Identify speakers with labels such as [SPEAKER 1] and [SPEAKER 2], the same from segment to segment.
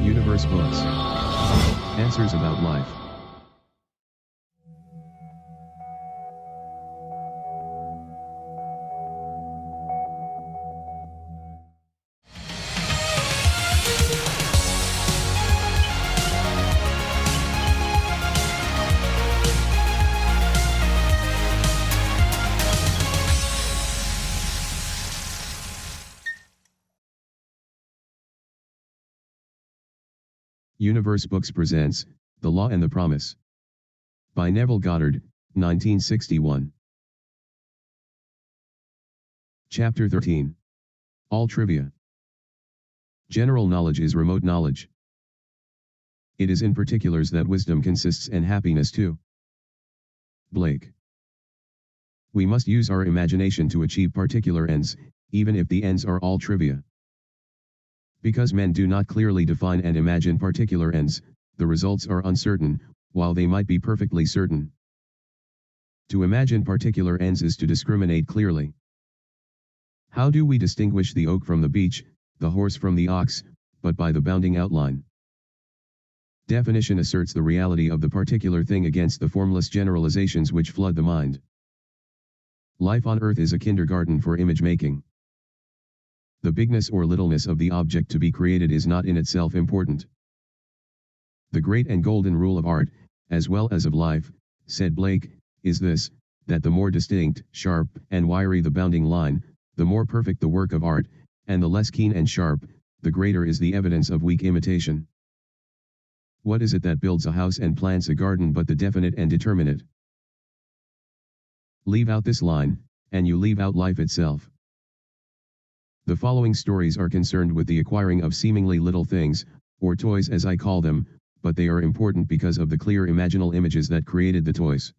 [SPEAKER 1] Universe Books. Answers about life. Universe Books presents, The Law and the Promise. By Neville Goddard, 1961. Chapter 13. All Trivia. General knowledge is remote knowledge. It is in particulars that wisdom consists and happiness too. Blake. We must use our imagination to achieve particular ends, even if the ends are all trivia. Because men do not clearly define and imagine particular ends, the results are uncertain, while they might be perfectly certain. To imagine particular ends is to discriminate clearly. How do we distinguish the oak from the beech, the horse from the ox, but by the bounding outline? Definition asserts the reality of the particular thing against the formless generalizations which flood the mind. Life on earth is a kindergarten for image making. The bigness or littleness of the object to be created is not in itself important. The great and golden rule of art, as well as of life, said Blake, is this, that the more distinct, sharp, and wiry the bounding line, the more perfect the work of art, and the less keen and sharp, the greater is the evidence of weak imitation. What is it that builds a house and plants a garden but the definite and determinate? Leave out this line, and you leave out life itself. The following stories are concerned with the acquiring of seemingly little things, or toys as I call them, but they are important because of the clear imaginal images that created the toys.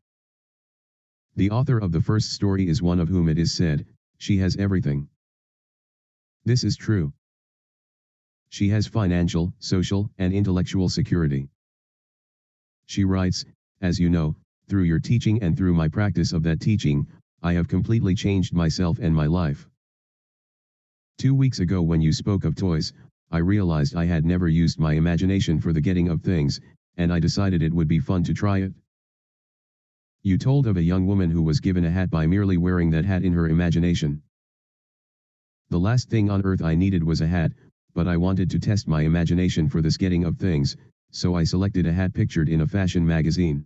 [SPEAKER 1] The author of the first story is one of whom it is said, she has everything. This is true. She has financial, social, and intellectual security. She writes, as you know, through your teaching and through my practice of that teaching, I have completely changed myself and my life. 2 weeks ago when you spoke of toys, I realized I had never used my imagination for the getting of things, and I decided it would be fun to try it. You told of a young woman who was given a hat by merely wearing that hat in her imagination. The last thing on earth I needed was a hat, but I wanted to test my imagination for this getting of things, so I selected a hat pictured in a fashion magazine.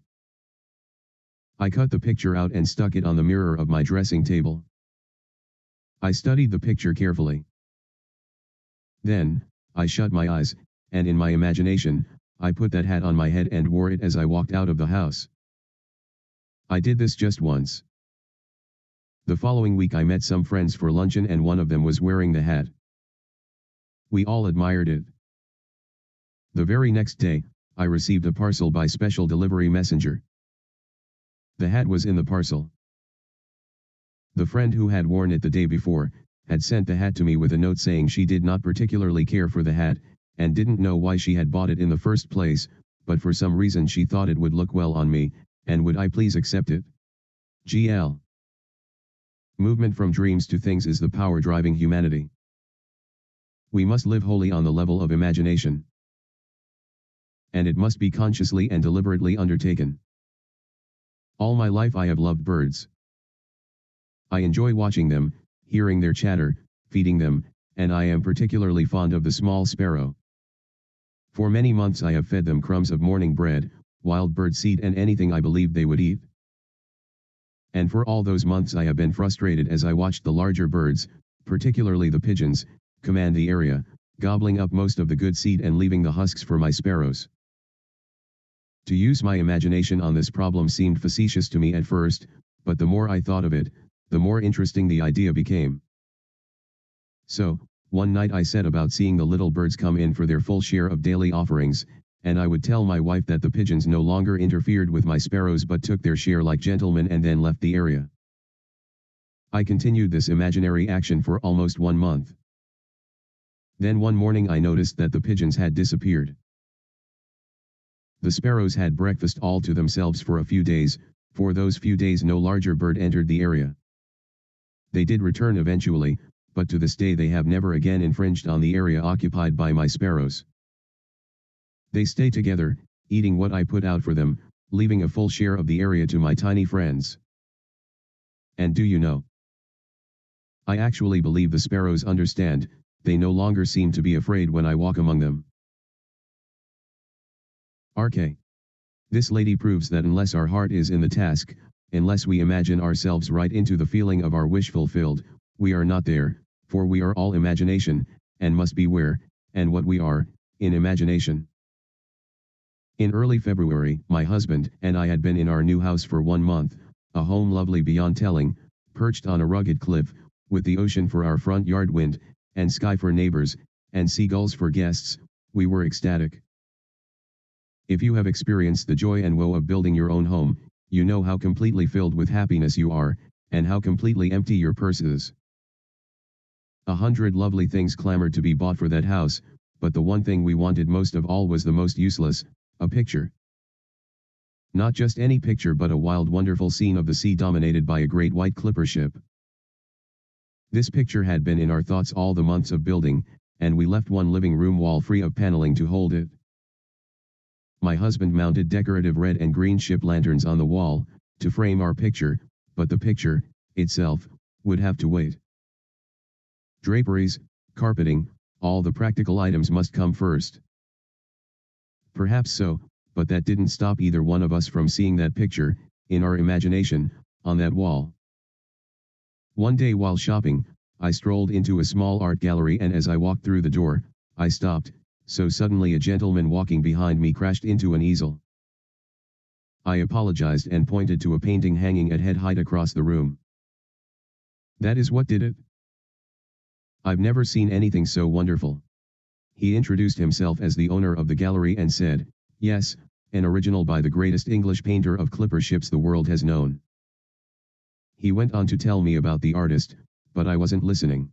[SPEAKER 1] I cut the picture out and stuck it on the mirror of my dressing table. I studied the picture carefully. Then, I shut my eyes, and in my imagination, I put that hat on my head and wore it as I walked out of the house. I did this just once. The following week I met some friends for luncheon and one of them was wearing the hat. We all admired it. The very next day, I received a parcel by special delivery messenger. The hat was in the parcel. The friend who had worn it the day before, had sent the hat to me with a note saying she did not particularly care for the hat, and didn't know why she had bought it in the first place, but for some reason she thought it would look well on me, and would I please accept it? GL. Movement from dreams to things is the power driving humanity. We must live wholly on the level of imagination. And it must be consciously and deliberately undertaken. All my life I have loved birds. I enjoy watching them, hearing their chatter, feeding them, and I am particularly fond of the small sparrow. For many months I have fed them crumbs of morning bread, wild bird seed and anything I believed they would eat. And for all those months I have been frustrated as I watched the larger birds, particularly the pigeons, command the area, gobbling up most of the good seed and leaving the husks for my sparrows. To use my imagination on this problem seemed facetious to me at first, but the more I thought of it, the more interesting the idea became. So, one night I set about seeing the little birds come in for their full share of daily offerings, and I would tell my wife that the pigeons no longer interfered with my sparrows but took their share like gentlemen and then left the area. I continued this imaginary action for almost 1 month. Then one morning I noticed that the pigeons had disappeared. The sparrows had breakfast all to themselves for a few days, for those few days no larger bird entered the area. They did return eventually, but to this day they have never again infringed on the area occupied by my sparrows. They stay together, eating what I put out for them, leaving a full share of the area to my tiny friends. And do you know? I actually believe the sparrows understand, they no longer seem to be afraid when I walk among them. RK. This lady proves that unless our heart is in the task, unless we imagine ourselves right into the feeling of our wish fulfilled, we are not there, for we are all imagination, and must be where, and what we are, in imagination. In early February, my husband and I had been in our new house for 1 month, a home lovely beyond telling, perched on a rugged cliff, with the ocean for our front yard, wind and sky for neighbors, and seagulls for guests. We were ecstatic. If you have experienced the joy and woe of building your own home, you know how completely filled with happiness you are, and how completely empty your purse is. 100 lovely things clamored to be bought for that house, but the one thing we wanted most of all was the most useless, a picture. Not just any picture, but a wild, wonderful scene of the sea dominated by a great white clipper ship. This picture had been in our thoughts all the months of building, and we left one living room wall free of paneling to hold it. My husband mounted decorative red and green ship lanterns on the wall, to frame our picture, but the picture, itself, would have to wait. Draperies, carpeting, all the practical items must come first. Perhaps so, but that didn't stop either one of us from seeing that picture, in our imagination, on that wall. One day while shopping, I strolled into a small art gallery, and as I walked through the door, I stopped, so suddenly a gentleman walking behind me crashed into an easel. I apologized and pointed to a painting hanging at head height across the room. That is what did it. I've never seen anything so wonderful. He introduced himself as the owner of the gallery and said, yes, an original by the greatest English painter of clipper ships the world has known. He went on to tell me about the artist, but I wasn't listening.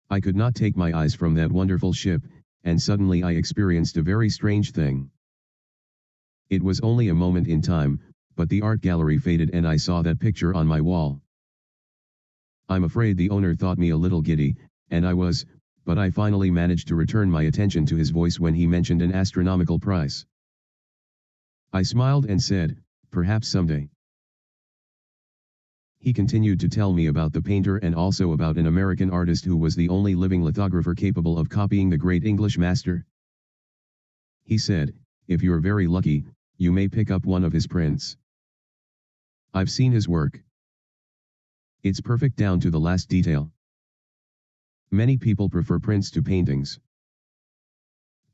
[SPEAKER 1] I could not take my eyes from that wonderful ship, and suddenly I experienced a very strange thing. It was only a moment in time, but the art gallery faded and I saw that picture on my wall. I'm afraid the owner thought me a little giddy, and I was, but I finally managed to return my attention to his voice when he mentioned an astronomical price. I smiled and said, perhaps someday. He continued to tell me about the painter and also about an American artist who was the only living lithographer capable of copying the great English master. He said, if you're very lucky, you may pick up one of his prints. I've seen his work. It's perfect down to the last detail. Many people prefer prints to paintings.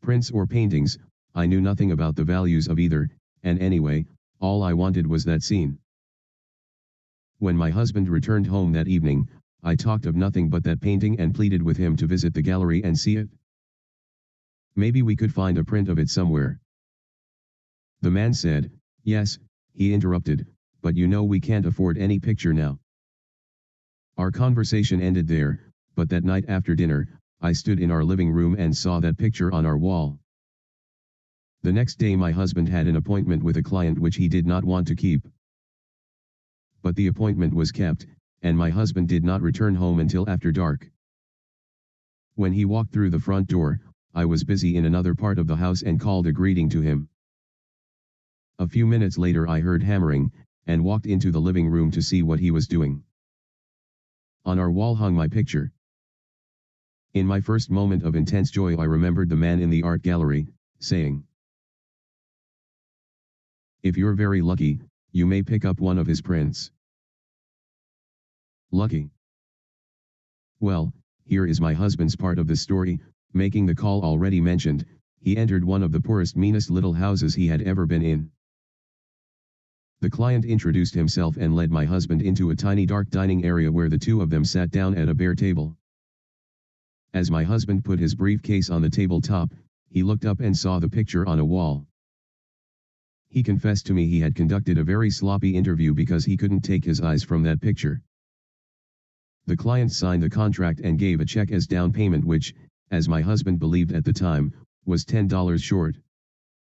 [SPEAKER 1] Prints or paintings, I knew nothing about the values of either, and anyway, all I wanted was that scene. When my husband returned home that evening, I talked of nothing but that painting and pleaded with him to visit the gallery and see it. Maybe we could find a print of it somewhere. The man said, yes, he interrupted, but you know we can't afford any picture now. Our conversation ended there, but that night after dinner, I stood in our living room and saw that picture on our wall. The next day my husband had an appointment with a client which he did not want to keep. But the appointment was kept, and my husband did not return home until after dark. When he walked through the front door, I was busy in another part of the house and called a greeting to him. A few minutes later I heard hammering, and walked into the living room to see what he was doing. On our wall hung my picture. In my first moment of intense joy I remembered the man in the art gallery, saying, if you're very lucky, you may pick up one of his prints. Lucky. Well, here is my husband's part of the story. Making the call already mentioned, he entered one of the poorest, meanest little houses he had ever been in. The client introduced himself and led my husband into a tiny dark dining area where the two of them sat down at a bare table. As my husband put his briefcase on the tabletop, he looked up and saw the picture on a wall. He confessed to me he had conducted a very sloppy interview because he couldn't take his eyes from that picture. The client signed the contract and gave a check as down payment which, as my husband believed at the time, was $10 short.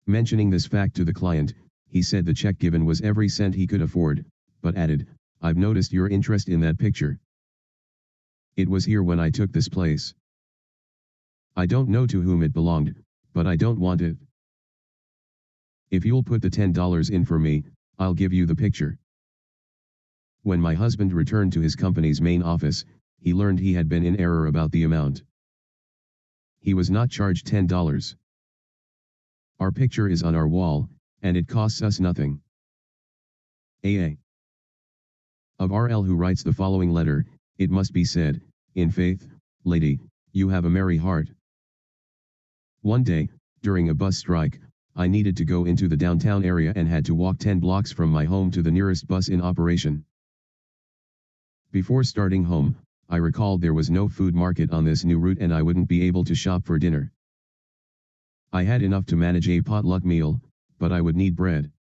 [SPEAKER 1] Mentioning this fact to the client, he said the check given was every cent he could afford, but added, I've noticed your interest in that picture. It was here when I took this place. I don't know to whom it belonged, but I don't want it. If you'll put the $10 in for me, I'll give you the picture. When my husband returned to his company's main office, he learned he had been in error about the amount. He was not charged $10. Our picture is on our wall, and it costs us nothing. A. Of R.L. who writes the following letter, it must be said, in faith, lady, you have a merry heart. One day, during a bus strike, I needed to go into the downtown area and had to walk 10 blocks from my home to the nearest bus in operation. Before starting home, I recalled there was no food market on this new route and I wouldn't be able to shop for dinner. I had enough to manage a potluck meal, but I would need bread.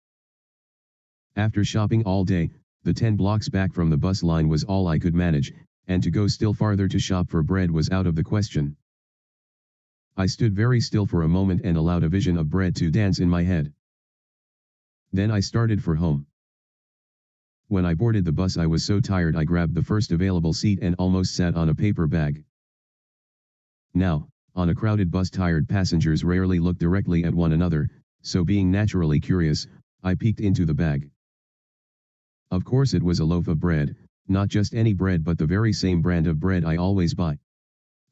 [SPEAKER 1] After shopping all day, the 10 blocks back from the bus line was all I could manage, and to go still farther to shop for bread was out of the question. I stood very still for a moment and allowed a vision of bread to dance in my head. Then I started for home. When I boarded the bus I was so tired I grabbed the first available seat and almost sat on a paper bag. Now, on a crowded bus tired passengers rarely look directly at one another, so being naturally curious, I peeked into the bag. Of course it was a loaf of bread, not just any bread but the very same brand of bread I always buy.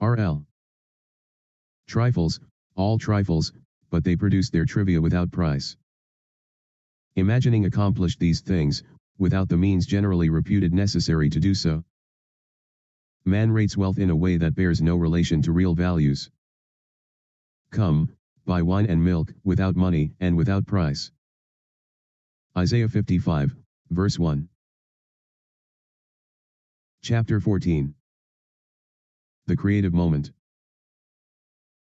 [SPEAKER 1] R.L. Trifles, all trifles, but they produced their trivia without price. Imagining accomplished these things, without the means generally reputed necessary to do so. Man rates wealth in a way that bears no relation to real values. Come, buy wine and milk, without money and without price. Isaiah 55, verse 1. Chapter 14. The creative moment.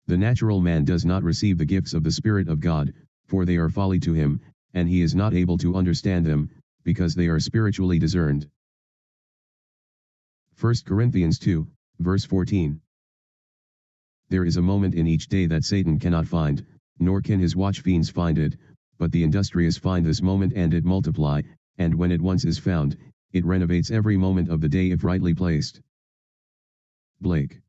[SPEAKER 1] The natural man does not receive the gifts of the Spirit of God, for they are folly to him, and he is not able to understand them, because they are spiritually discerned. 1 Corinthians 2, verse 14. There is a moment in each day that Satan cannot find, nor can his watch fiends find it, but the industrious find this moment and it multiply, and when it once is found, it renovates every moment of the day if rightly placed. Blake.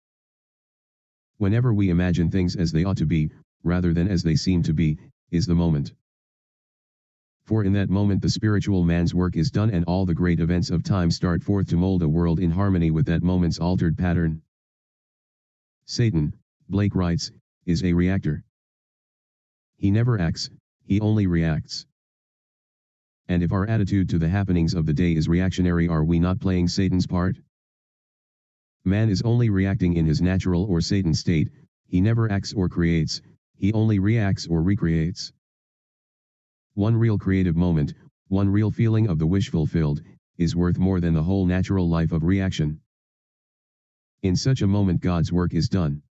[SPEAKER 1] Whenever we imagine things as they ought to be, rather than as they seem to be, is the moment. For in that moment the spiritual man's work is done and all the great events of time start forth to mold a world in harmony with that moment's altered pattern. Satan, Blake writes, is a reactor. He never acts, he only reacts. And if our attitude to the happenings of the day is reactionary, are we not playing Satan's part? Man is only reacting in his natural or Satan state, he never acts or creates, he only reacts or recreates. One real creative moment, one real feeling of the wish fulfilled, is worth more than the whole natural life of reaction. In such a moment God's work is done.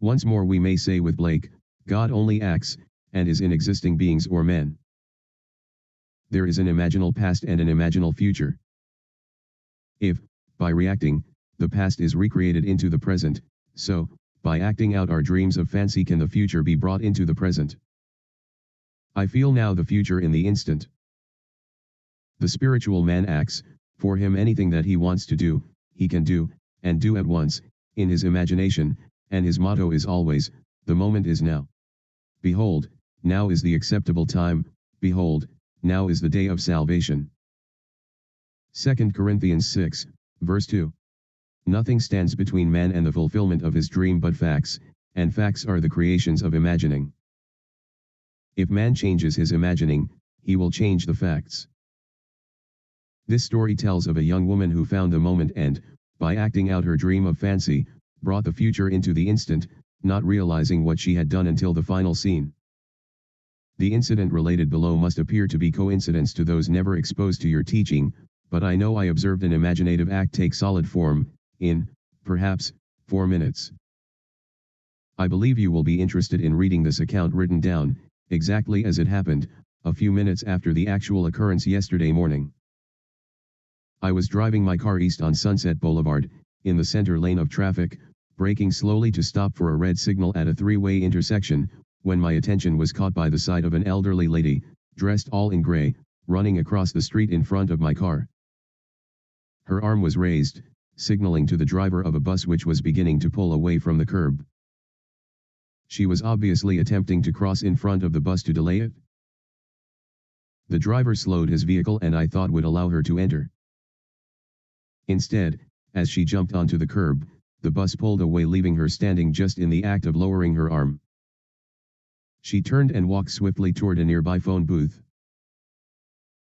[SPEAKER 1] Once more we may say with Blake, God only acts, and is in existing beings or men. There is an imaginal past and an imaginal future. If, by reacting, the past is recreated into the present, so, by acting out our dreams of fancy can the future be brought into the present. I feel now the future in the instant. The spiritual man acts, for him anything that he wants to do, he can do, and do at once, in his imagination, and his motto is always, the moment is now. Behold, now is the acceptable time, behold, now is the day of salvation. 2 Corinthians 6, verse 2. Nothing stands between man and the fulfillment of his dream but facts, and facts are the creations of imagining. If man changes his imagining, he will change the facts. This story tells of a young woman who found the moment and, by acting out her dream of fancy, brought the future into the instant, not realizing what she had done until the final scene. The incident related below must appear to be coincidence to those never exposed to your teaching, but I know I observed an imaginative act take solid form, in, perhaps, 4 minutes. I believe you will be interested in reading this account written down, exactly as it happened, a few minutes after the actual occurrence yesterday morning. I was driving my car east on Sunset Boulevard, in the center lane of traffic, braking slowly to stop for a red signal at a three-way intersection, when my attention was caught by the sight of an elderly lady, dressed all in gray, running across the street in front of my car. Her arm was raised, signaling to the driver of a bus which was beginning to pull away from the curb. She was obviously attempting to cross in front of the bus to delay it. The driver slowed his vehicle and I thought would allow her to enter. Instead, as she jumped onto the curb, the bus pulled away, leaving her standing just in the act of lowering her arm. She turned and walked swiftly toward a nearby phone booth.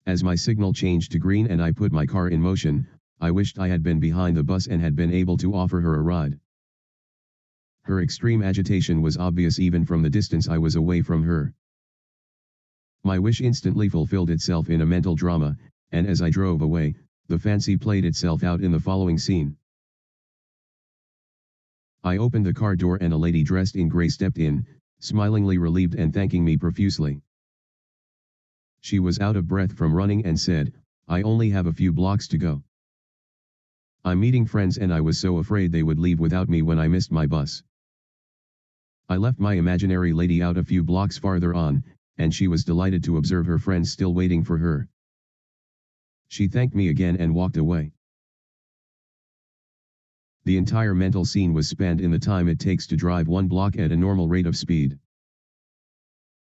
[SPEAKER 1] As my signal changed to green and I put my car in motion, I wished I had been behind the bus and had been able to offer her a ride. Her extreme agitation was obvious even from the distance I was away from her. My wish instantly fulfilled itself in a mental drama, and as I drove away, the fancy played itself out in the following scene. I opened the car door and a lady dressed in gray stepped in, smilingly relieved and thanking me profusely. She was out of breath from running and said, "I only have a few blocks to go. I'm meeting friends and I was so afraid they would leave without me when I missed my bus." I left my imaginary lady out a few blocks farther on, and she was delighted to observe her friends still waiting for her. She thanked me again and walked away. The entire mental scene was spent in the time it takes to drive 1 block at a normal rate of speed.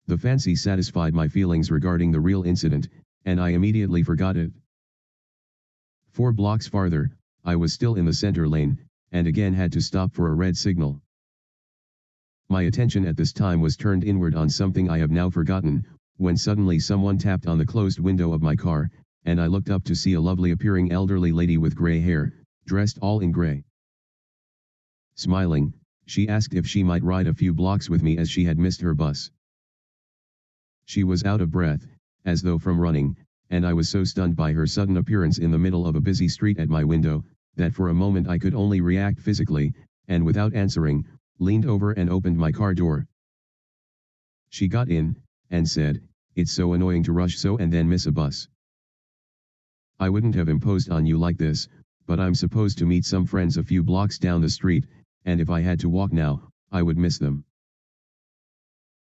[SPEAKER 1] The fancy satisfied my feelings regarding the real incident, and I immediately forgot it. 4 blocks farther, I was still in the center lane, and again had to stop for a red signal. My attention at this time was turned inward on something I have now forgotten, when suddenly someone tapped on the closed window of my car, and I looked up to see a lovely appearing elderly lady with gray hair, dressed all in gray. Smiling, she asked if she might ride a few blocks with me as she had missed her bus. She was out of breath, as though from running, and I was so stunned by her sudden appearance in the middle of a busy street at my window, that for a moment I could only react physically, and without answering, leaned over and opened my car door. She got in, and said, "It's so annoying to rush so and then miss a bus. I wouldn't have imposed on you like this, but I'm supposed to meet some friends a few blocks down the street, and if I had to walk now, I would miss them."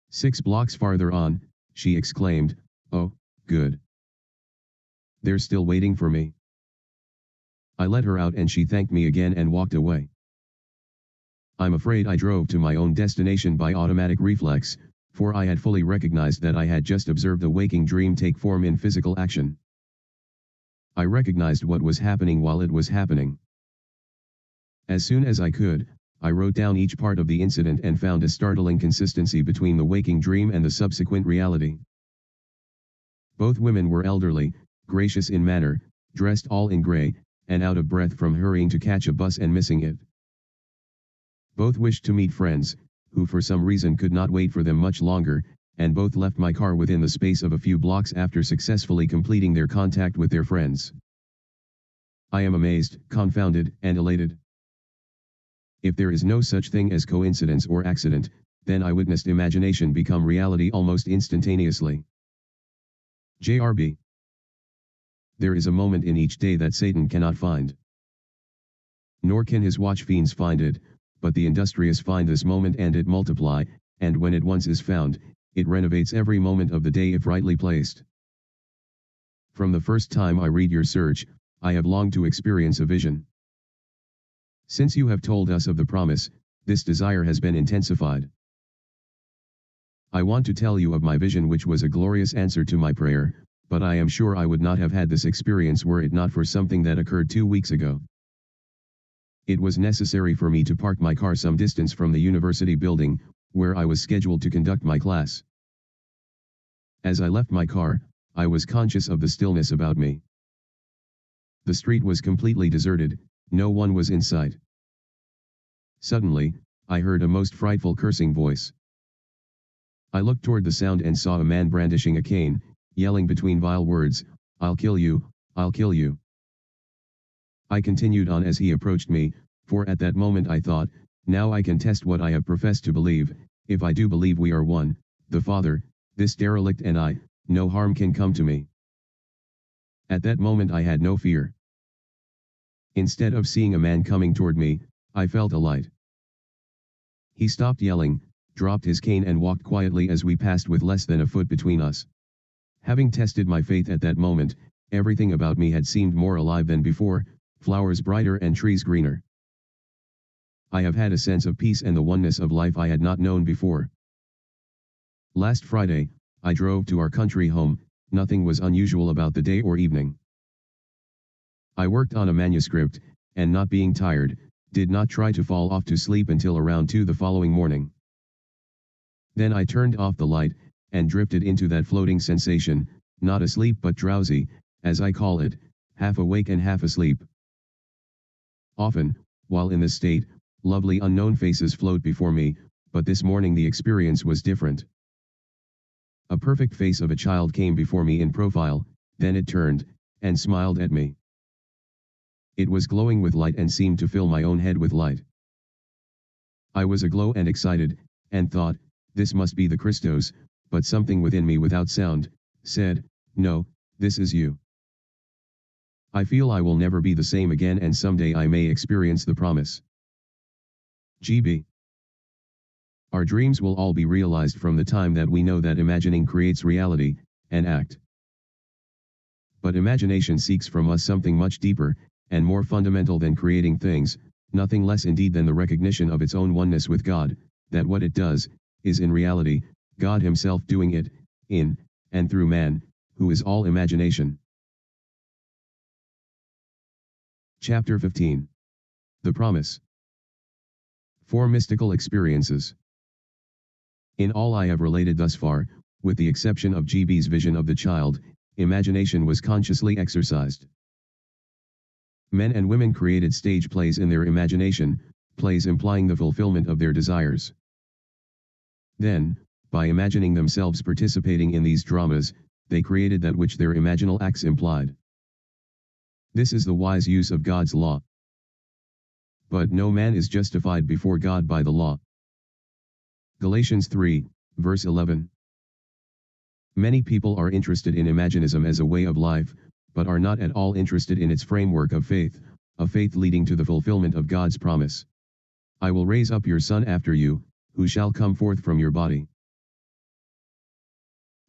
[SPEAKER 1] 6 blocks farther on, she exclaimed, "Oh, good. They're still waiting for me." I let her out and she thanked me again and walked away. I'm afraid I drove to my own destination by automatic reflex, for I had fully recognized that I had just observed a waking dream take form in physical action. I recognized what was happening while it was happening. As soon as I could, I wrote down each part of the incident and found a startling consistency between the waking dream and the subsequent reality. Both women were elderly, gracious in manner, dressed all in gray, and out of breath from hurrying to catch a bus and missing it. Both wished to meet friends, who for some reason could not wait for them much longer, and both left my car within the space of a few blocks after successfully completing their contact with their friends. I am amazed, confounded, and elated. If there is no such thing as coincidence or accident, then I witnessed imagination become reality almost instantaneously. JRB. There is a moment in each day that Satan cannot find. Nor can his watch fiends find it, but the industrious find this moment and it multiply, and when it once is found, it renovates every moment of the day if rightly placed. From the first time I read your search, I have longed to experience a vision. Since you have told us of the promise, this desire has been intensified. I want to tell you of my vision, which was a glorious answer to my prayer, but I am sure I would not have had this experience were it not for something that occurred 2 weeks ago. It was necessary for me to park my car some distance from the university building, where I was scheduled to conduct my class. As I left my car, I was conscious of the stillness about me. The street was completely deserted, no one was in sight. Suddenly, I heard a most frightful cursing voice. I looked toward the sound and saw a man brandishing a cane, yelling between vile words, "I'll kill you, I'll kill you." I continued on as he approached me, for at that moment I thought, now I can test what I have professed to believe. If I do believe we are one, the Father, this derelict and I, no harm can come to me. At that moment I had no fear. Instead of seeing a man coming toward me, I felt a light. He stopped yelling, dropped his cane and walked quietly as we passed with less than a foot between us. Having tested my faith at that moment, everything about me had seemed more alive than before, flowers brighter and trees greener. I have had a sense of peace and the oneness of life I had not known before. Last Friday, I drove to our country home. Nothing was unusual about the day or evening. I worked on a manuscript, and not being tired, did not try to fall off to sleep until around 2 the following morning. Then I turned off the light, and drifted into that floating sensation, not asleep but drowsy, as I call it, half awake and half asleep. Often, while in this state, lovely unknown faces float before me, but this morning the experience was different. A perfect face of a child came before me in profile, then it turned, and smiled at me. It was glowing with light and seemed to fill my own head with light. I was aglow and excited, and thought, this must be the Christos, but something within me without sound, said, no, this is you. I feel I will never be the same again and someday I may experience the promise. GB. Our dreams will all be realized from the time that we know that imagining creates reality, and act. But imagination seeks from us something much deeper, and more fundamental than creating things, nothing less indeed than the recognition of its own oneness with God, that what it does, is in reality, God Himself doing it, in, and through man, who is all imagination. Chapter 15. The Promise. 4 Mystical Experiences. In all I have related thus far, with the exception of GB's vision of the child, imagination was consciously exercised. Men and women created stage plays in their imagination, plays implying the fulfillment of their desires. Then, by imagining themselves participating in these dramas, they created that which their imaginal acts implied. This is the wise use of God's law. But no man is justified before God by the law. Galatians 3, verse 11. Many people are interested in imaginism as a way of life, but are not at all interested in its framework of faith, a faith leading to the fulfillment of God's promise. I will raise up your son after you, who shall come forth from your body.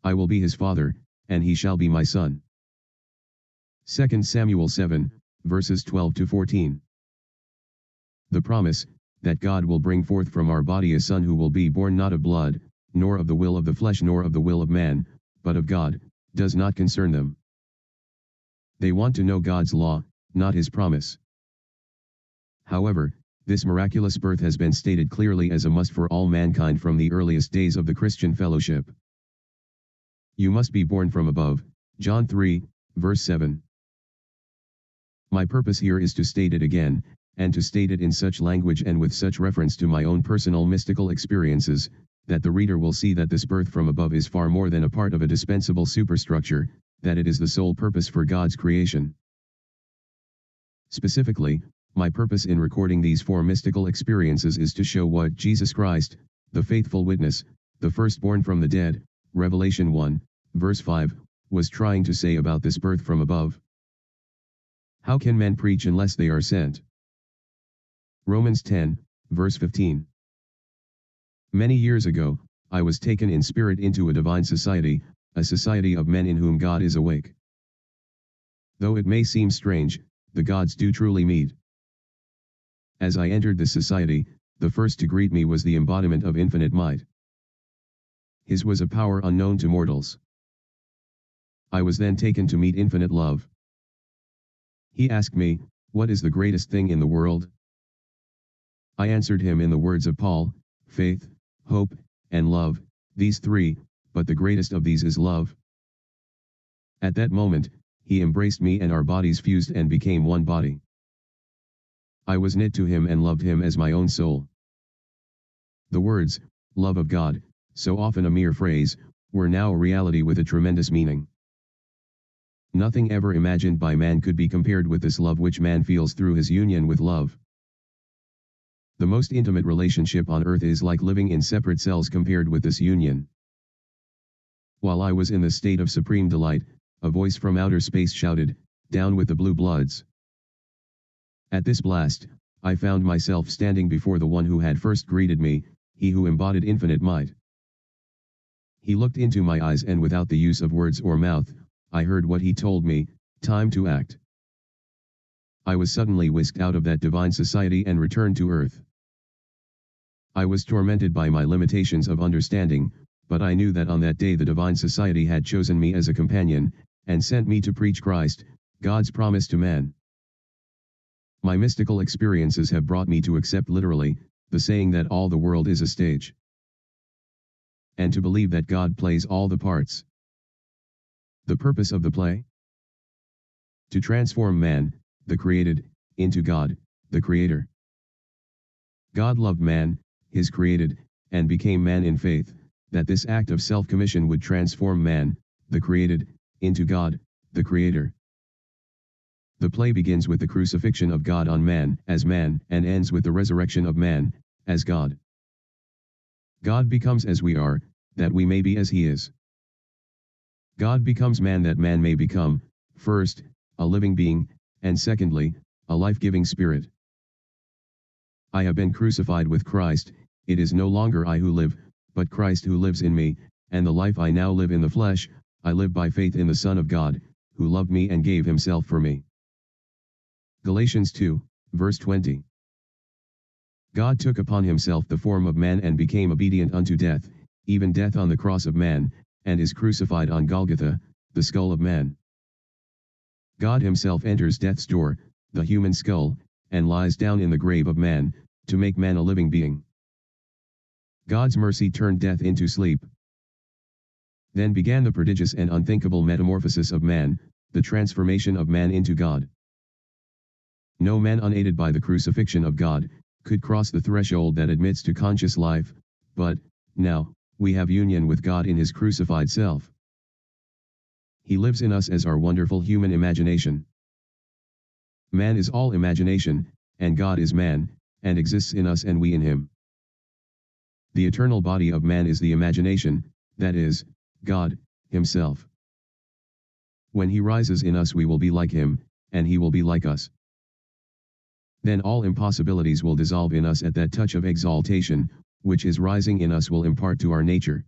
[SPEAKER 1] I will be his father, and he shall be my son. 2 Samuel 7, verses 12 to 14. The promise, that God will bring forth from our body a son who will be born not of blood, nor of the will of the flesh nor of the will of man, but of God, does not concern them. They want to know God's law, not His promise. However, this miraculous birth has been stated clearly as a must for all mankind from the earliest days of the Christian fellowship. You must be born from above, John 3, verse 7. My purpose here is to state it again, and to state it in such language and with such reference to my own personal mystical experiences, that the reader will see that this birth from above is far more than a part of a dispensable superstructure, that it is the sole purpose for God's creation. Specifically, my purpose in recording these 4 mystical experiences is to show what Jesus Christ, the faithful witness, the firstborn from the dead, Revelation 1, verse 5, was trying to say about this birth from above. How can men preach unless they are sent? Romans 10, verse 15. Many years ago, I was taken in spirit into a divine society, a society of men in whom God is awake. Though it may seem strange, the gods do truly meet. As I entered this society, the first to greet me was the embodiment of infinite might. His was a power unknown to mortals. I was then taken to meet infinite love. He asked me, "What is the greatest thing in the world?" I answered him in the words of Paul, "Faith, hope, and love, these 3, but the greatest of these is love." At that moment, he embraced me and our bodies fused and became one body. I was knit to him and loved him as my own soul. The words, love of God, so often a mere phrase, were now a reality with a tremendous meaning. Nothing ever imagined by man could be compared with this love which man feels through his union with love. The most intimate relationship on earth is like living in separate cells compared with this union. While I was in the state of supreme delight, a voice from outer space shouted, "Down with the blue bloods." At this blast, I found myself standing before the one who had first greeted me, he who embodied infinite might. He looked into my eyes and without the use of words or mouth, I heard what he told me, time to act. I was suddenly whisked out of that divine society and returned to earth. I was tormented by my limitations of understanding, but I knew that on that day the divine society had chosen me as a companion, and sent me to preach Christ, God's promise to man. My mystical experiences have brought me to accept literally, the saying that all the world is a stage, and to believe that God plays all the parts. The purpose of the play? To transform man, the created, into God, the Creator. God loved man, his created, and became man in faith, that this act of self-commission would transform man, the created, into God, the Creator. The play begins with the crucifixion of God on man, as man, and ends with the resurrection of man, as God. God becomes as we are, that we may be as he is. God becomes man that man may become, first, a living being, and secondly, a life-giving spirit. I have been crucified with Christ, it is no longer I who live, but Christ who lives in me, and the life I now live in the flesh, I live by faith in the Son of God, who loved me and gave himself for me. Galatians 2, verse 20. God took upon himself the form of man and became obedient unto death, even death on the cross of man, and is crucified on Golgotha, the skull of man. God himself enters death's door, the human skull, and lies down in the grave of man, to make man a living being. God's mercy turned death into sleep. Then began the prodigious and unthinkable metamorphosis of man, the transformation of man into God. No man unaided by the crucifixion of God, could cross the threshold that admits to conscious life, but, now, we have union with God in his crucified self. He lives in us as our wonderful human imagination. Man is all imagination, and God is man, and exists in us and we in him. The eternal body of man is the imagination, that is, God, himself. When he rises in us we will be like him, and he will be like us. Then all impossibilities will dissolve in us at that touch of exaltation, which his rising in us will impart to our nature.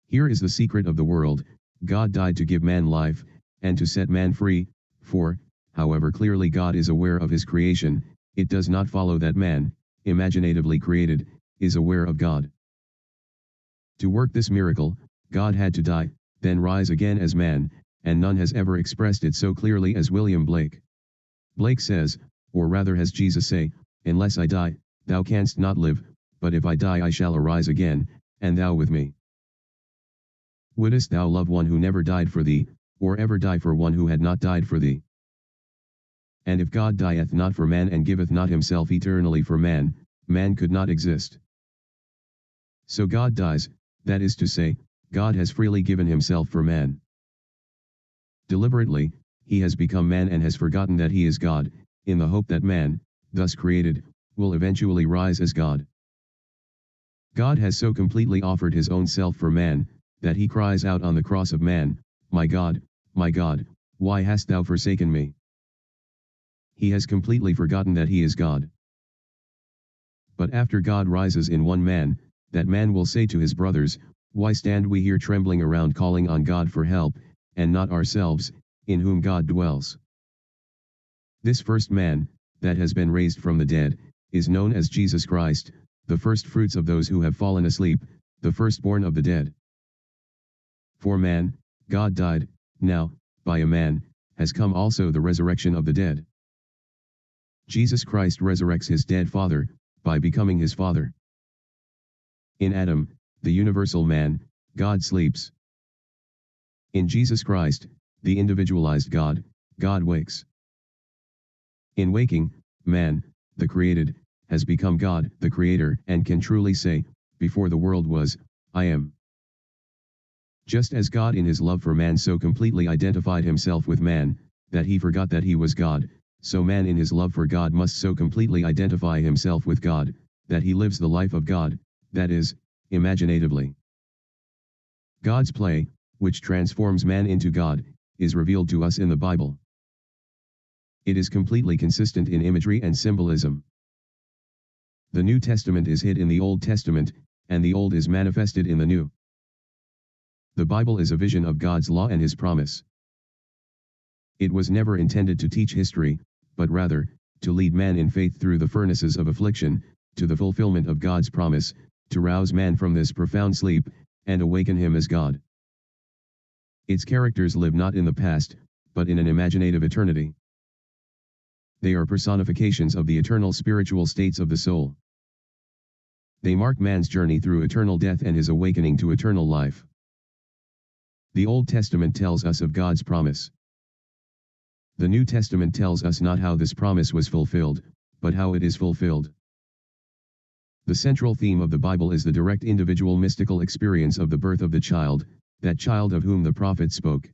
[SPEAKER 1] Here is the secret of the world, God died to give man life, and to set man free, for, however clearly God is aware of his creation, it does not follow that man, imaginatively created, is aware of God. To work this miracle, God had to die, then rise again as man, and none has ever expressed it so clearly as William Blake. Blake says, or rather has Jesus say, unless I die, thou canst not live, but if I die I shall arise again, and thou with me. Wouldest thou love one who never died for thee, or ever die for one who had not died for thee? And if God dieth not for man and giveth not himself eternally for man, man could not exist. So God dies, that is to say, God has freely given himself for man. Deliberately, he has become man and has forgotten that he is God, in the hope that man, thus created, will eventually rise as God. God has so completely offered his own self for man, that he cries out on the cross of man, my God, why hast thou forsaken me? He has completely forgotten that he is God. But after God rises in one man, that man will say to his brothers, why stand we here trembling around calling on God for help, and not ourselves, in whom God dwells? This first man, that has been raised from the dead, is known as Jesus Christ, the first fruits of those who have fallen asleep, the firstborn of the dead. For man, God died, now, by a man, has come also the resurrection of the dead. Jesus Christ resurrects his dead father, by becoming his father. In Adam, the universal man, God sleeps. In Jesus Christ, the individualized God, God wakes. In waking, man, the created, has become God, the Creator, and can truly say, before the world was, I am. Just as God in his love for man so completely identified himself with man, that he forgot that he was God, so man in his love for God must so completely identify himself with God, that he lives the life of God, that is, imaginatively. God's play, which transforms man into God, is revealed to us in the Bible. It is completely consistent in imagery and symbolism. The New Testament is hid in the Old Testament, and the Old is manifested in the New. The Bible is a vision of God's law and his promise. It was never intended to teach history, but rather, to lead man in faith through the furnaces of affliction, to the fulfillment of God's promise, to rouse man from this profound sleep, and awaken him as God. Its characters live not in the past, but in an imaginative eternity. They are personifications of the eternal spiritual states of the soul. They mark man's journey through eternal death and his awakening to eternal life. The Old Testament tells us of God's promise. The New Testament tells us not how this promise was fulfilled, but how it is fulfilled. The central theme of the Bible is the direct individual mystical experience of the birth of the child, that child of whom the prophet spoke.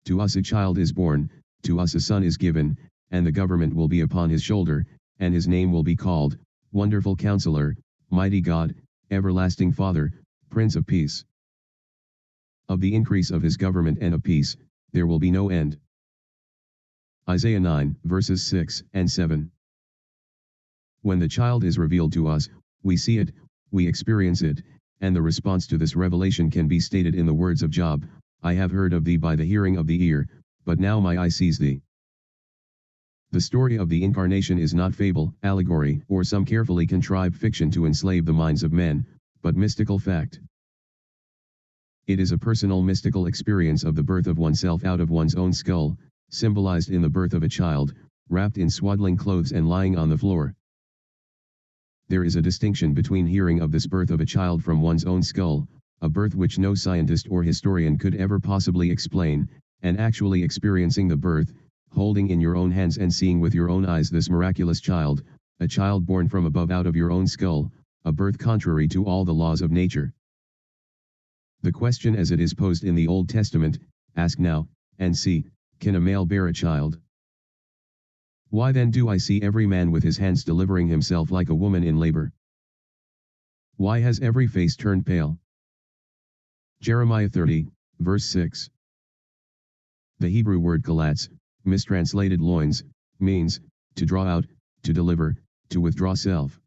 [SPEAKER 1] To us a child is born, to us a son is given, and the government will be upon his shoulder, and his name will be called, Wonderful Counselor, Mighty God, Everlasting Father, Prince of Peace. Of the increase of his government and of peace, there will be no end. Isaiah 9, verses 6 and 7. When the child is revealed to us, we see it, we experience it, and the response to this revelation can be stated in the words of Job, I have heard of thee by the hearing of the ear, but now my eye sees thee. The story of the incarnation is not fable, allegory, or some carefully contrived fiction to enslave the minds of men, but mystical fact. It is a personal mystical experience of the birth of oneself out of one's own skull, symbolized in the birth of a child, wrapped in swaddling clothes and lying on the floor. There is a distinction between hearing of this birth of a child from one's own skull, a birth which no scientist or historian could ever possibly explain, and actually experiencing the birth, holding in your own hands and seeing with your own eyes this miraculous child, a child born from above out of your own skull, a birth contrary to all the laws of nature. The question as it is posed in the Old Testament, ask now, and see, can a male bear a child? Why then do I see every man with his hands delivering himself like a woman in labor? Why has every face turned pale? Jeremiah 30, verse 6. The Hebrew word kalatz, mistranslated loins, means, to draw out, to deliver, to withdraw self.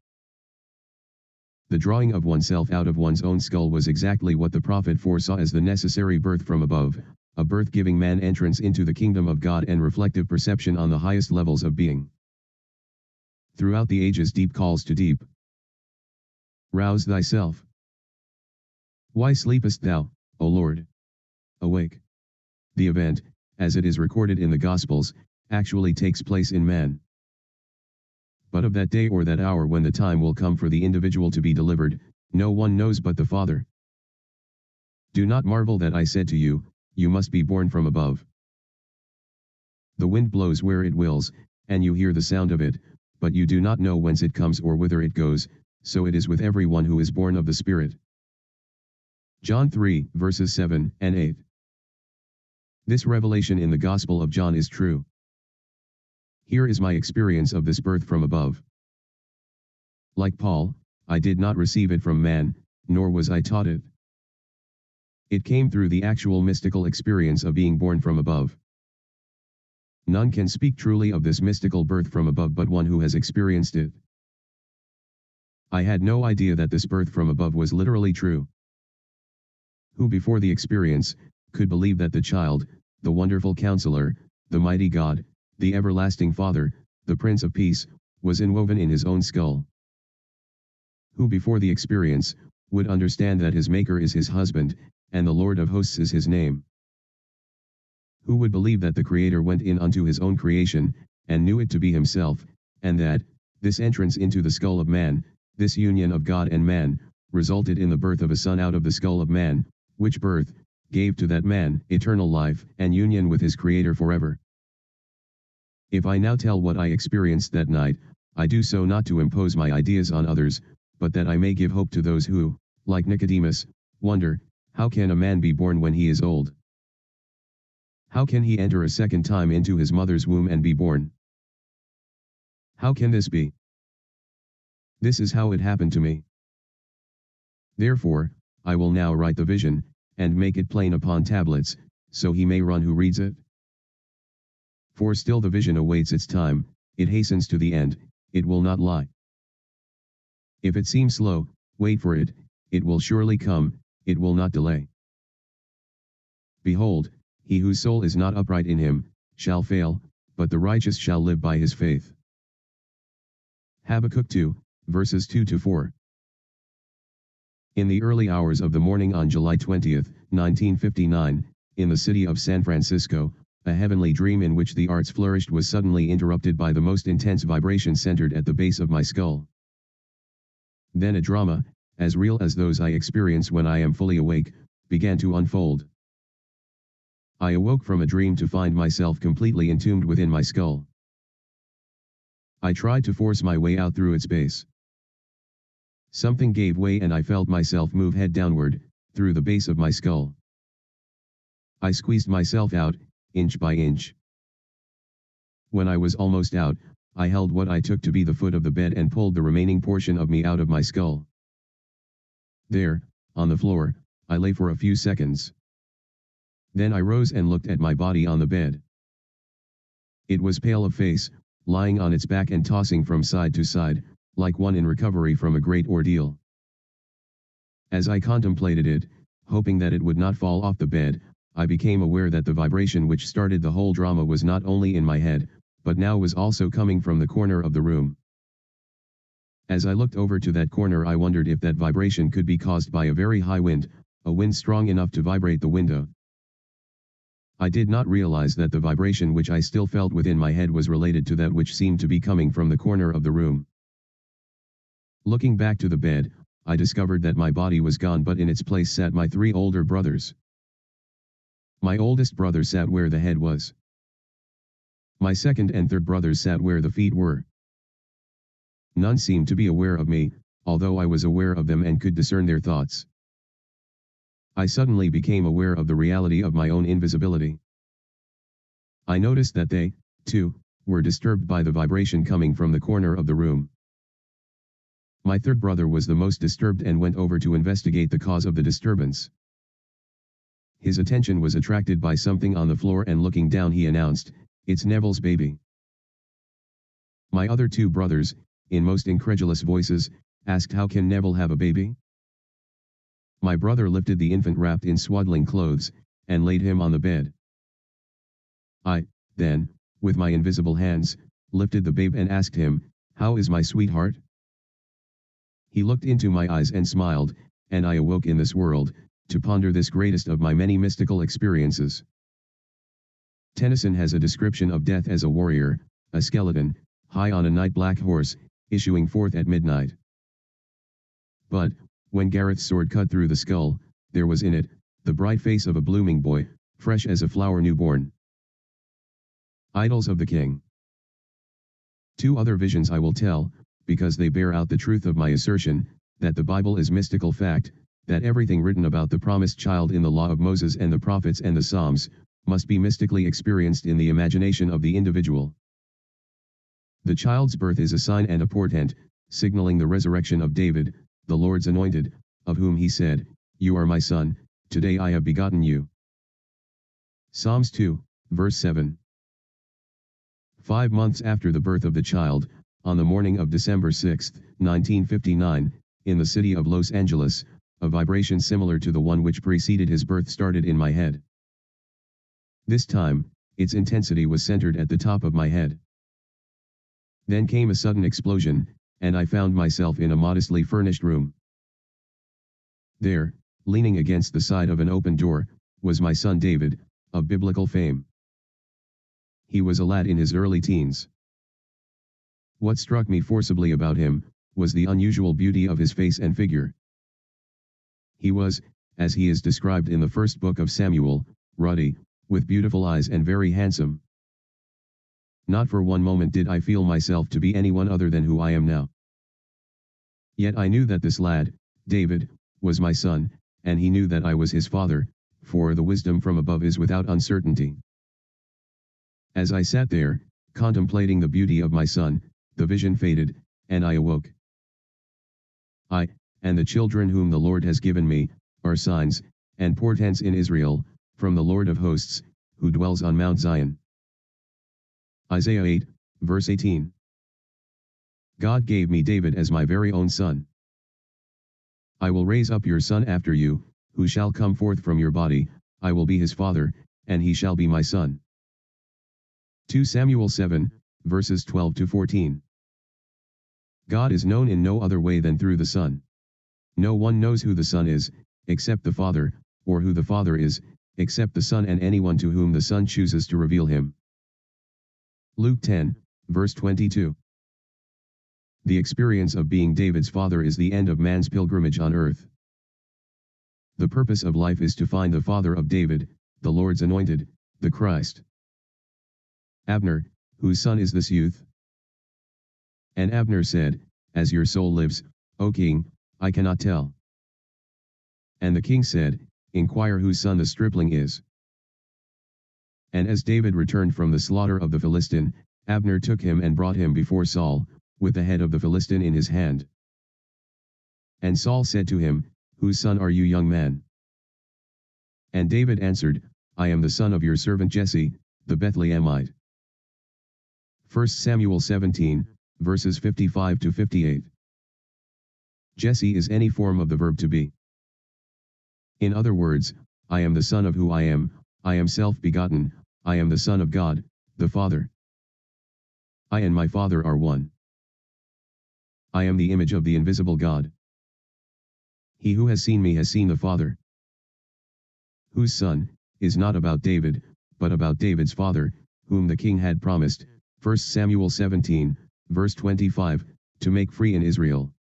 [SPEAKER 1] The drawing of oneself out of one's own skull was exactly what the prophet foresaw as the necessary birth from above, a birth giving man entrance into the kingdom of God and reflective perception on the highest levels of being. Throughout the ages deep calls to deep. Rouse thyself. Why sleepest thou, O Lord? Awake. The event, as it is recorded in the Gospels, actually takes place in man. But of that day or that hour when the time will come for the individual to be delivered, no one knows but the Father. Do not marvel that I said to you, you must be born from above. The wind blows where it wills, and you hear the sound of it, but you do not know whence it comes or whither it goes, so it is with everyone who is born of the Spirit. John 3, verses 7 and 8. This revelation in the Gospel of John is true. Here is my experience of this birth from above. Like Paul, I did not receive it from man, nor was I taught it. It came through the actual mystical experience of being born from above. None can speak truly of this mystical birth from above but one who has experienced it. I had no idea that this birth from above was literally true. Who before the experience, could believe that the child, the wonderful counselor, the mighty God, the everlasting Father, the Prince of Peace, was inwoven in his own skull? Who before the experience, would understand that his Maker is his husband, and the Lord of hosts is his name? Who would believe that the Creator went in unto his own creation, and knew it to be himself, and that, this entrance into the skull of man, this union of God and man, resulted in the birth of a son out of the skull of man, which birth, gave to that man eternal life and union with his Creator forever? If I now tell what I experienced that night, I do so not to impose my ideas on others, but that I may give hope to those who, like Nicodemus, wonder, how can a man be born when he is old? How can he enter a second time into his mother's womb and be born? How can this be? This is how it happened to me. Therefore, I will now write the vision, and make it plain upon tablets, so he may run who reads it. For still the vision awaits its time, it hastens to the end, it will not lie. If it seems slow, wait for it, it will surely come, it will not delay. Behold, he whose soul is not upright in him, shall fail, but the righteous shall live by his faith. Habakkuk 2, verses 2-4. In the early hours of the morning on July 20, 1959, in the city of San Francisco, a heavenly dream in which the arts flourished was suddenly interrupted by the most intense vibration centered at the base of my skull. Then a drama, as real as those I experience when I am fully awake, began to unfold. I awoke from a dream to find myself completely entombed within my skull. I tried to force my way out through its base. Something gave way and I felt myself move head downward, through the base of my skull. I squeezed myself out, inch by inch. When I was almost out, I held what I took to be the foot of the bed and pulled the remaining portion of me out of my skull. There, on the floor, I lay for a few seconds. Then I rose and looked at my body on the bed. It was pale of face, lying on its back and tossing from side to side, like one in recovery from a great ordeal. As I contemplated it, hoping that it would not fall off the bed, I became aware that the vibration which started the whole drama was not only in my head, but now was also coming from the corner of the room. As I looked over to that corner, I wondered if that vibration could be caused by a very high wind, a wind strong enough to vibrate the window. I did not realize that the vibration which I still felt within my head was related to that which seemed to be coming from the corner of the room. Looking back to the bed, I discovered that my body was gone, but in its place sat my 3 older brothers. My oldest brother sat where the head was. My second and third brothers sat where the feet were. None seemed to be aware of me, although I was aware of them and could discern their thoughts. I suddenly became aware of the reality of my own invisibility. I noticed that they, too, were disturbed by the vibration coming from the corner of the room. My third brother was the most disturbed and went over to investigate the cause of the disturbance. His attention was attracted by something on the floor, and looking down he announced, "It's Neville's baby." My other 2 brothers, in most incredulous voices, asked, "How can Neville have a baby?" My brother lifted the infant wrapped in swaddling clothes, and laid him on the bed. I, then, with my invisible hands, lifted the babe and asked him, "How is my sweetheart?" He looked into my eyes and smiled, and I awoke in this world, to ponder this greatest of my many mystical experiences. Tennyson has a description of death as a warrior, a skeleton, high on a night black horse, issuing forth at midnight. But, when Gareth's sword cut through the skull, there was in it, the bright face of a blooming boy, fresh as a flower newborn. Idylls of the King. 2 other visions I will tell, because they bear out the truth of my assertion, that the Bible is mystical fact, that everything written about the promised child in the law of Moses and the prophets and the Psalms, must be mystically experienced in the imagination of the individual. The child's birth is a sign and a portent, signaling the resurrection of David, the Lord's anointed, of whom he said, "You are my son, today I have begotten you." Psalms 2, verse 7. 5 months after the birth of the child, on the morning of December 6, 1959, in the city of Los Angeles, a vibration similar to the one which preceded his birth started in my head. This time, its intensity was centered at the top of my head. Then came a sudden explosion, and I found myself in a modestly furnished room. There, leaning against the side of an open door, was my son David, of biblical fame. He was a lad in his early teens. What struck me forcibly about him, was the unusual beauty of his face and figure. He was, as he is described in the first book of Samuel, ruddy, with beautiful eyes and very handsome. Not for one moment did I feel myself to be anyone other than who I am now. Yet I knew that this lad, David, was my son, and he knew that I was his father, for the wisdom from above is without uncertainty. As I sat there, contemplating the beauty of my son, the vision faded, and I awoke. I, and the children whom the Lord has given me, are signs, and portents in Israel, from the Lord of hosts, who dwells on Mount Zion. Isaiah 8, verse 18. God gave me David as my very own son. I will raise up your son after you, who shall come forth from your body, I will be his father, and he shall be my son. 2 Samuel 7, verses 12 to 14. God is known in no other way than through the Son. No one knows who the Son is, except the Father, or who the Father is, except the Son and anyone to whom the Son chooses to reveal him. Luke 10, verse 22. The experience of being David's father is the end of man's pilgrimage on earth. The purpose of life is to find the father of David, the Lord's anointed, the Christ. Abner, whose son is this youth? And Abner said, As your soul lives, O king, I cannot tell. And the king said, Inquire whose son the stripling is. And as David returned from the slaughter of the Philistine, Abner took him and brought him before Saul, with the head of the Philistine in his hand. And Saul said to him, Whose son are you, young man? And David answered, I am the son of your servant Jesse, the Bethlehemite. 1 Samuel 17, verses 55 to 58. Jesse is any form of the verb to be. In other words, I am the son of who I am self-begotten, I am the son of God, the Father. I and my Father are one. I am the image of the invisible God. He who has seen me has seen the Father. Whose son, is not about David, but about David's father, whom the king had promised, 1 Samuel 17, verse 25, to make free in Israel.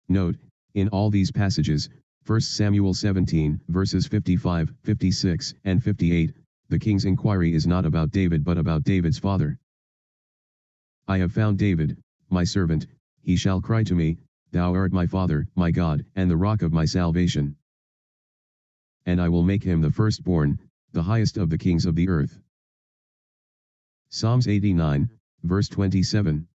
[SPEAKER 1] Note, in all these passages, 1 Samuel 17, verses 55, 56, and 58, the king's inquiry is not about David but about David's father. I have found David, my servant, he shall cry to me, Thou art my Father, my God, and the rock of my salvation. And I will make him the firstborn, the highest of the kings of the earth. Psalms 89, verse 27.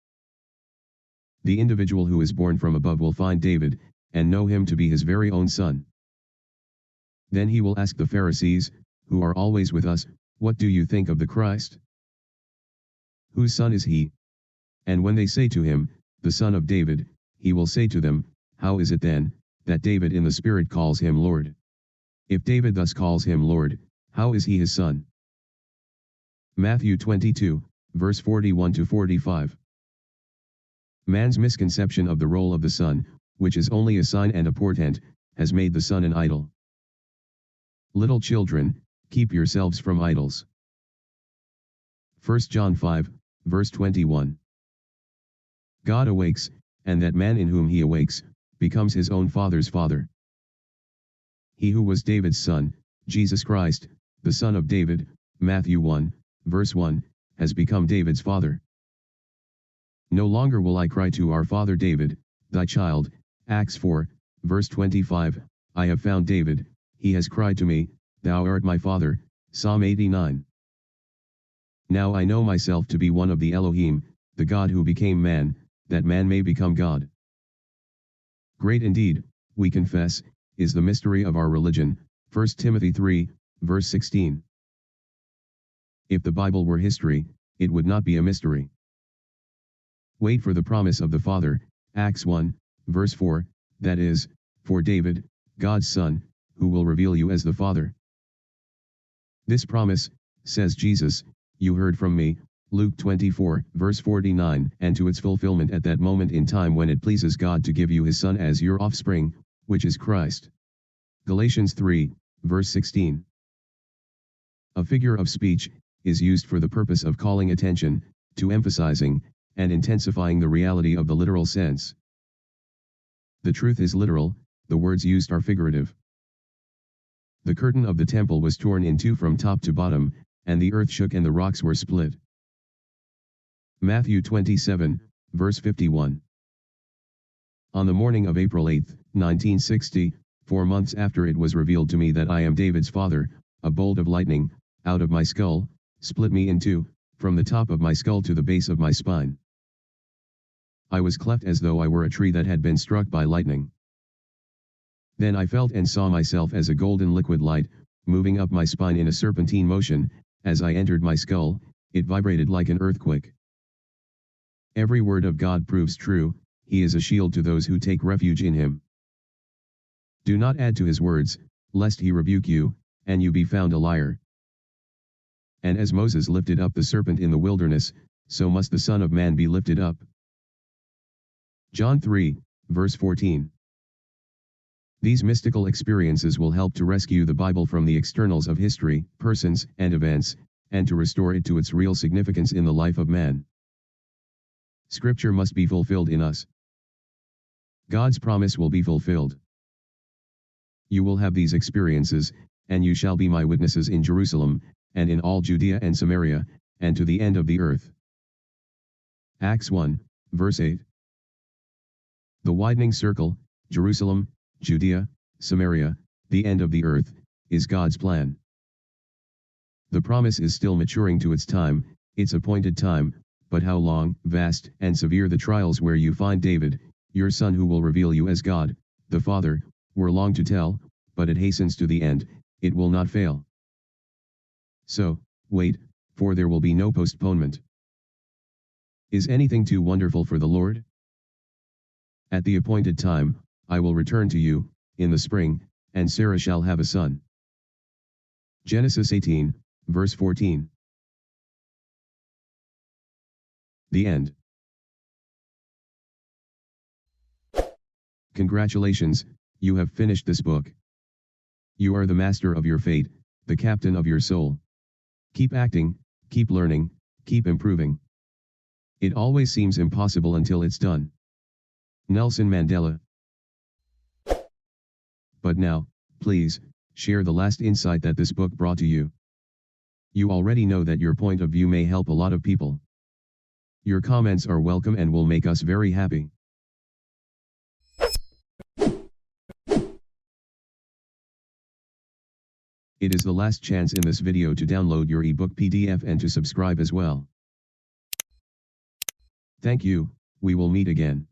[SPEAKER 1] The individual who is born from above will find David, and know him to be his very own son. Then he will ask the Pharisees, who are always with us, What do you think of the Christ? Whose son is he? And when they say to him, The son of David, he will say to them, How is it then, that David in the Spirit calls him Lord? If David thus calls him Lord, how is he his son? Matthew 22, verse 41 to 45. Man's misconception of the role of the Son, which is only a sign and a portent, has made the Son an idol. Little children, keep yourselves from idols. 1 John 5, verse 21. God awakes, and that man in whom he awakes, becomes his own father's father. He who was David's son, Jesus Christ, the son of David, Matthew 1, verse 1, has become David's father. No longer will I cry to our father David, thy child, Acts 4, verse 25, I have found David, he has cried to me, Thou art my father, Psalm 89. Now I know myself to be one of the Elohim, the God who became man, that man may become God. Great indeed, we confess, is the mystery of our religion, 1 Timothy 3, verse 16. If the Bible were history, it would not be a mystery. Wait for the promise of the Father, Acts 1, verse 4, that is, for David, God's son, who will reveal you as the Father. This promise, says Jesus, you heard from me, Luke 24, verse 49, and to its fulfillment at that moment in time when it pleases God to give you his Son as your offspring, which is Christ. Galatians 3, verse 16. A figure of speech is used for the purpose of calling attention to emphasizing and intensifying the reality of the literal sense. The truth is literal, the words used are figurative. The curtain of the temple was torn in two from top to bottom, and the earth shook and the rocks were split. Matthew 27, verse 51. On the morning of April 8, 1960, 4 months after it was revealed to me that I am David's father, a bolt of lightning, out of my skull, split me in two, from the top of my skull to the base of my spine. I was cleft as though I were a tree that had been struck by lightning. Then I felt and saw myself as a golden liquid light, moving up my spine in a serpentine motion. As I entered my skull, it vibrated like an earthquake. Every word of God proves true, he is a shield to those who take refuge in him. Do not add to his words, lest he rebuke you, and you be found a liar. And as Moses lifted up the serpent in the wilderness, so must the Son of Man be lifted up. John 3, verse 14. These mystical experiences will help to rescue the Bible from the externals of history, persons, and events, and to restore it to its real significance in the life of man. Scripture must be fulfilled in us. God's promise will be fulfilled. You will have these experiences, and you shall be my witnesses in Jerusalem, and in all Judea and Samaria, and to the end of the earth. Acts 1, verse 8. The widening circle, Jerusalem, Judea, Samaria, the end of the earth, is God's plan. The promise is still maturing to its time, its appointed time, but how long, vast, and severe the trials where you find David, your son who will reveal you as God, the Father, were long to tell, but it hastens to the end, it will not fail. So, wait, for there will be no postponement. Is anything too wonderful for the Lord? At the appointed time, I will return to you, in the spring, and Sarah shall have a son. Genesis 18, verse 14. The end. Congratulations, you have finished this book. You are the master of your fate, the captain of your soul. Keep acting, keep learning, keep improving. It always seems impossible until it's done. Nelson Mandela. But now, please, share the last insight that this book brought to you. You already know that your point of view may help a lot of people. Your comments are welcome and will make us very happy. It is the last chance in this video to download your ebook PDF and to subscribe as well. Thank you, we will meet again.